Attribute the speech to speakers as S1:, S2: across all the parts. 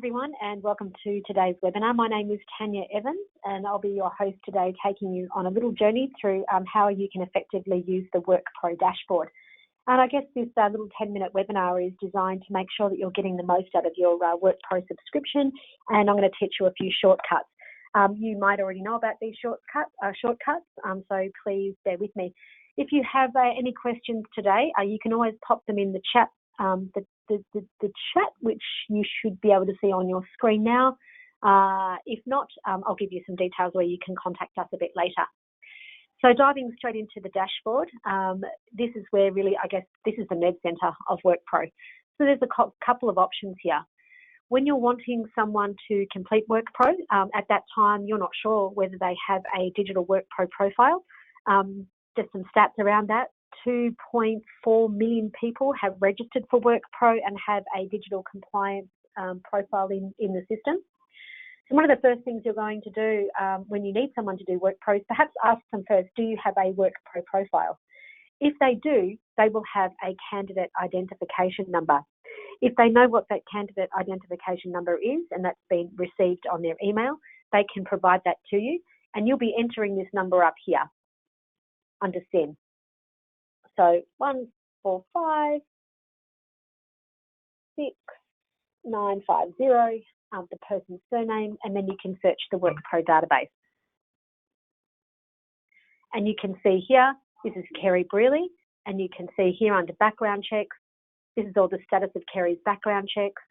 S1: everyone, and welcome to today's webinar. My name is Tania Evans, and I'll be your host today, taking you on a little journey through how you can effectively use the WorkPro dashboard. And I guess this little 10-minute webinar is designed to make sure that you're getting the most out of your WorkPro subscription, and I'm going to teach you a few shortcuts. You might already know about these shortcuts, so please bear with me. If you have any questions today, you can always pop them in the chat, the chat, which you should be able to see on your screen now. If not, I'll give you some details where you can contact us a bit later. So diving straight into the dashboard, this is where really, I guess, this is the med center of WorkPro. So there's a couple of options here. When you're wanting someone to complete WorkPro, at that time you're not sure whether they have a digital WorkPro profile. Just some stats around that. 2.4 million people have registered for WorkPro and have a digital compliance profile in the system. So one of the first things you're going to do when you need someone to do WorkPro is perhaps ask them first, do you have a WorkPro profile? If they do, they will have a candidate identification number. If they know what that candidate identification number is and that's been received on their email, they can provide that to you, and you'll be entering this number up here under SIN. So 145 6950, the person's surname, and then you can search the WorkPro database. And you can see here, this is Kerry Brearley, and you can see here under background checks, this is all the status of Kerry's background checks,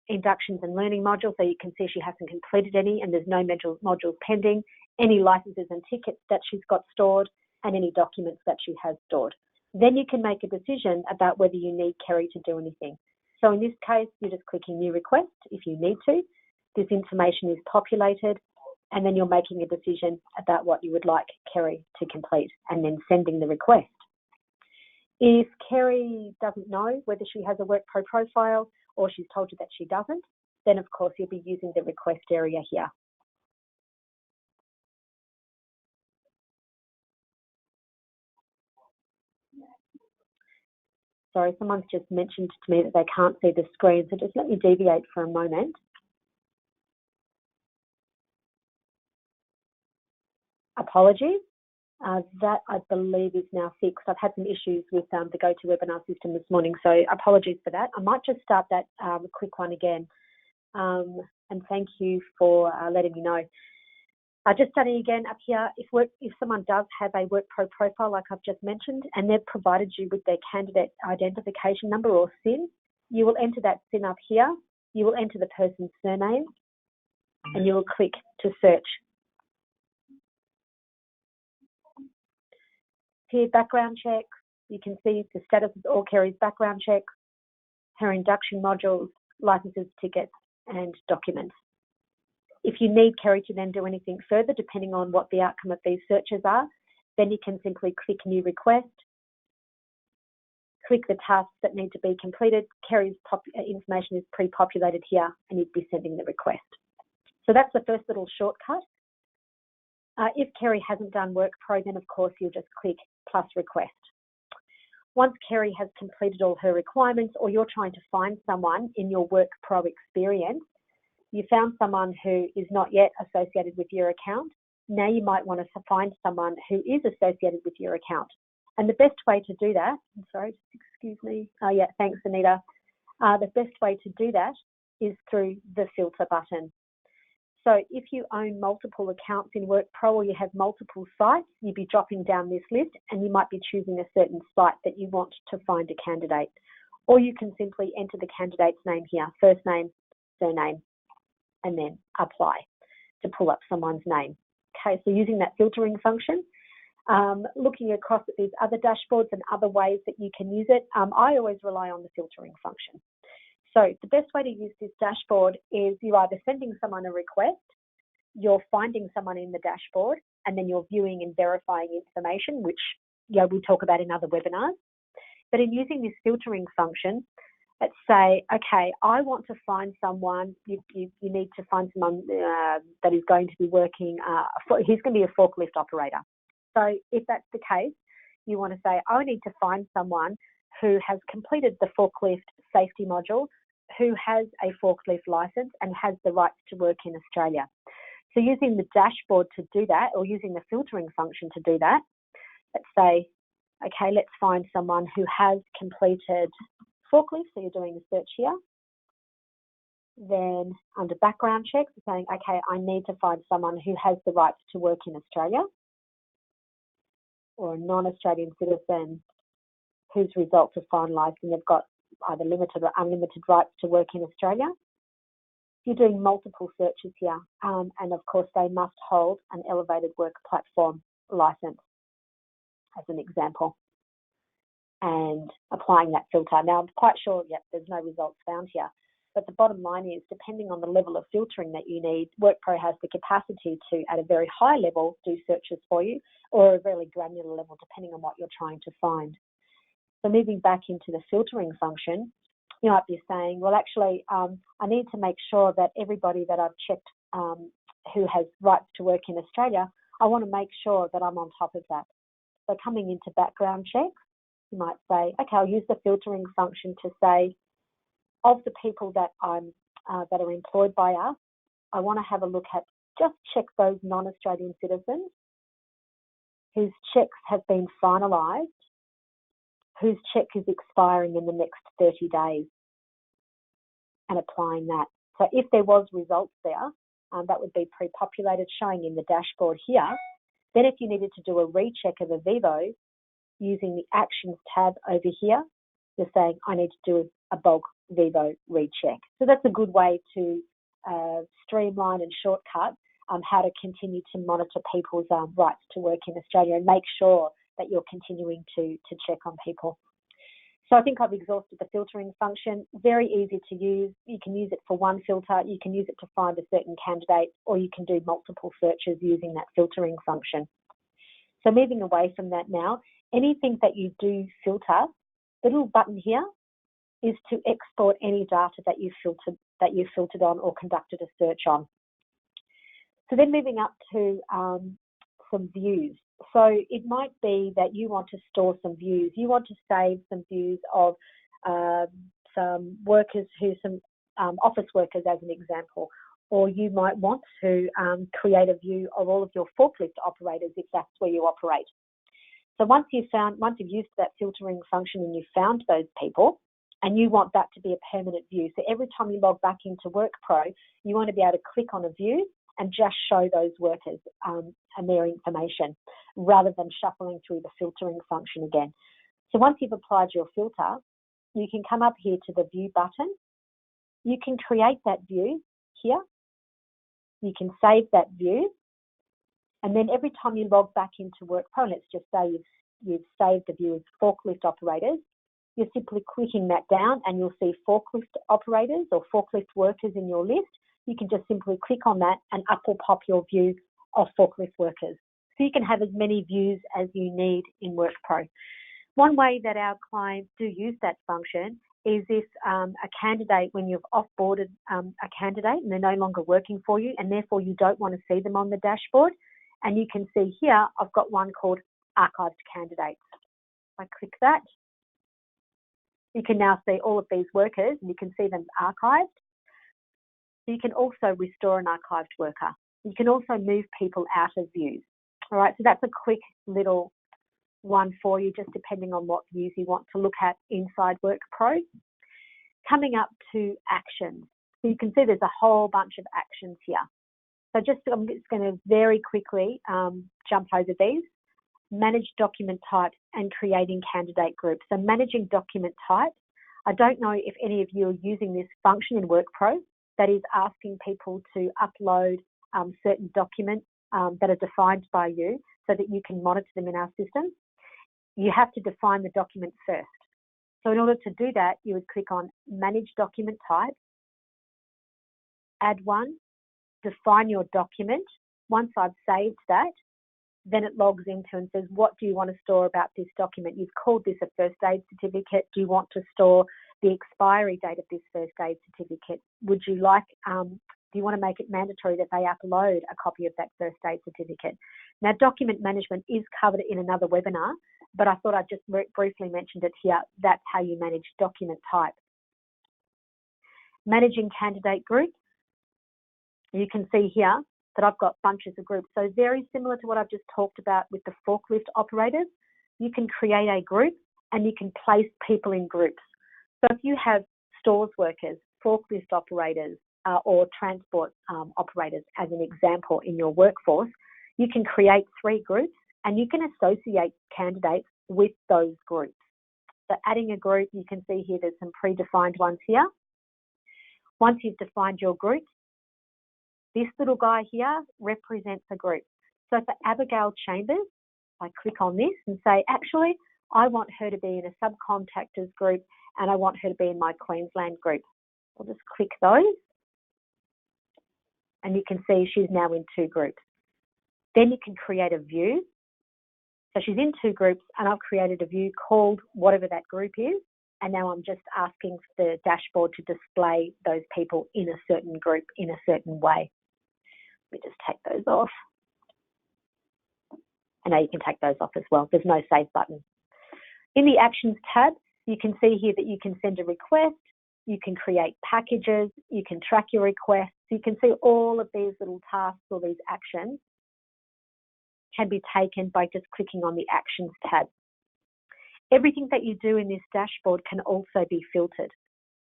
S1: inductions and learning modules, so you can see she hasn't completed any and there's no modules pending, any licenses and tickets that she's got stored, and any documents that she has stored. Then you can make a decision about whether you need Kerry to do anything. So in this case, you're just clicking New Request if you need to. This information is populated, and then you're making a decision about what you would like Kerry to complete and then sending the request. If Kerry doesn't know whether she has a WorkPro profile or she's told you that she doesn't, then of course you'll be using the request area here. Sorry, someone's just mentioned to me that they can't see the screen, so just let me deviate for a moment. Apologies. That, I believe, is now fixed. I've had some issues with the GoToWebinar system this morning, so apologies for that. I might just start that quick one again, and thank you for letting me know. Just starting again up here, if someone does have a WorkPro profile, like I've just mentioned, and they've provided you with their candidate identification number or SIN, you will enter that SIN up here. You will enter the person's surname, and you will click to search. Here, background checks. You can see the status of all Kerry's background checks, her induction modules, licenses, tickets, and documents. If you need Kerry to then do anything further, depending on what the outcome of these searches are, then you can simply click New Request, click the tasks that need to be completed. Kerry's information is pre-populated here, and you'd be sending the request. So that's the first little shortcut. If Kerry hasn't done WorkPro, then of course you'll just click plus request. Once Kerry has completed all her requirements, or you're trying to find someone in your WorkPro experience, you found someone who is not yet associated with your account. Now you might want to find someone who is associated with your account. And the best way to do that, I'm sorry, excuse me. Oh yeah, thanks Anita. The best way to do that is through the filter button. So if you own multiple accounts in WorkPro or you have multiple sites, you'd be dropping down this list and you might be choosing a certain site that you want to find a candidate. Or you can simply enter the candidate's name here, first name, surname, and then apply to pull up someone's name. Okay, so using that filtering function, looking across at these other dashboards and other ways that you can use it, I always rely on the filtering function. So the best way to use this dashboard is you're either sending someone a request, you're finding someone in the dashboard, and then you're viewing and verifying information, which we'll talk about in other webinars. But in using this filtering function, let's say, okay, I want to find someone, you need to find someone that is going to be working, he's going to be a forklift operator. So if that's the case, you want to say, I need to find someone who has completed the forklift safety module who has a forklift license and has the rights to work in Australia. So using the dashboard to do that, or using the filtering function to do that, let's say, okay, let's find someone who has completed forklift. So you're doing a search here. Then under background checks, you're saying, okay, I need to find someone who has the rights to work in Australia, or a non-Australian citizen whose results are finalised and they've got either limited or unlimited rights to work in Australia. You're doing multiple searches here, and of course they must hold an elevated work platform license as an example, and applying that filter. Now I'm quite sure, yep, there's no results found here, but the bottom line is, depending on the level of filtering that you need, WorkPro has the capacity to, at a very high level, do searches for you, or a really granular level, depending on what you're trying to find. So moving back into the filtering function, you might be saying, well, actually, I need to make sure that everybody that I've checked who has rights to work in Australia, I want to make sure that I'm on top of that. So coming into background checks, you might say, okay, I'll use the filtering function to say, of the people that that are employed by us, I want to have a look at, just check those non-Australian citizens whose checks have been finalised, whose check is expiring in the next 30 days, and applying that. So if there was results there, that would be pre-populated, showing in the dashboard here. Then if you needed to do a recheck of a Vivo, using the Actions tab over here, you're saying, I need to do a bulk Vivo recheck. So that's a good way to streamline and shortcut how to continue to monitor people's rights to work in Australia and make sure that you're continuing to check on people. So I think I've exhausted the filtering function. Very easy to use. You can use it for one filter, you can use it to find a certain candidate, or you can do multiple searches using that filtering function. So moving away from that now, anything that you do filter, the little button here is to export any data that you've filtered on or conducted a search on. So then moving up to some views. So it might be that you want to store some views. You want to save some views of some workers some office workers as an example, or you might want to create a view of all of your forklift operators if that's where you operate. So once you've used that filtering function and you've found those people, and you want that to be a permanent view. So every time you log back into WorkPro, you want to be able to click on a view and just show those workers and their information, rather than shuffling through the filtering function again. So once you've applied your filter, you can come up here to the view button. You can create that view here. You can save that view. And then every time you log back into WorkPro, let's just say you've saved the view as forklift operators, you're simply clicking that down and you'll see forklift operators or forklift workers in your list. You can just simply click on that and up will pop your view of forklift workers. So you can have as many views as you need in WorkPro. One way that our clients do use that function is if a candidate, when you've offboarded a candidate and they're no longer working for you and therefore you don't want to see them on the dashboard, and you can see here, I've got one called Archived Candidates. I click that. You can now see all of these workers and you can see them archived. You can also restore an archived worker. You can also move people out of views. All right, so that's a quick little one for you, just depending on what views you want to look at inside WorkPro. Coming up to actions. So you can see there's a whole bunch of actions here. So I'm just going to very quickly jump over these. Manage document type and creating candidate groups. So managing document type, I don't know if any of you are using this function in WorkPro that is asking people to upload certain documents that are defined by you so that you can monitor them in our system. You have to define the document first. So in order to do that, you would click on Manage Document Type, add one, define your document. Once I've saved that, then it logs into and says, what do you want to store about this document? You've called this a first aid certificate. Do you want to store the expiry date of this first aid certificate? Would you like, do you want to make it mandatory that they upload a copy of that first aid certificate? Now, document management is covered in another webinar, but I thought I'd just briefly mention it here. That's how you manage document type. Managing candidate groups. You can see here that I've got bunches of groups. So very similar to what I've just talked about with the forklift operators, you can create a group and you can place people in groups. So if you have stores workers, forklift operators, or transport operators as an example in your workforce, you can create 3 groups and you can associate candidates with those groups. So adding a group, you can see here there's some predefined ones here. Once you've defined your group, this little guy here represents a group. So for Abigail Chambers, I click on this and say, actually, I want her to be in a subcontractors group and I want her to be in my Queensland group. I'll just click those and you can see she's now in 2 groups. Then you can create a view. So she's in 2 groups and I've created a view called whatever that group is. And now I'm just asking the dashboard to display those people in a certain group in a certain way. Let me just take those off. And now you can take those off as well. There's no save button. In the Actions tab, you can see here that you can send a request, you can create packages, you can track your requests. You can see all of these little tasks or these actions can be taken by just clicking on the Actions tab. Everything that you do in this dashboard can also be filtered.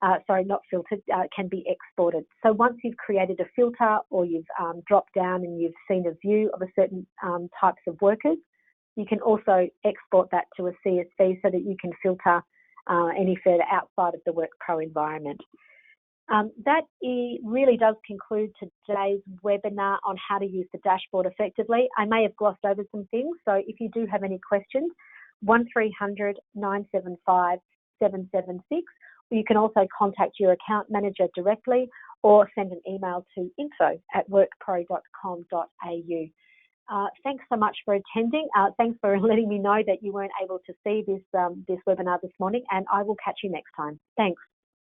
S1: Can be exported. So once you've created a filter or you've dropped down and you've seen a view of a certain types of workers, you can also export that to a CSV so that you can filter any further outside of the WorkPro environment. That really does conclude today's webinar on how to use the dashboard effectively. I may have glossed over some things, so if you do have any questions, 1300 975 776. You can also contact your account manager directly or send an email to info@workpro.com.au. Thanks so much for attending. Thanks for letting me know that you weren't able to see this webinar this morning, and I will catch you next time. Thanks.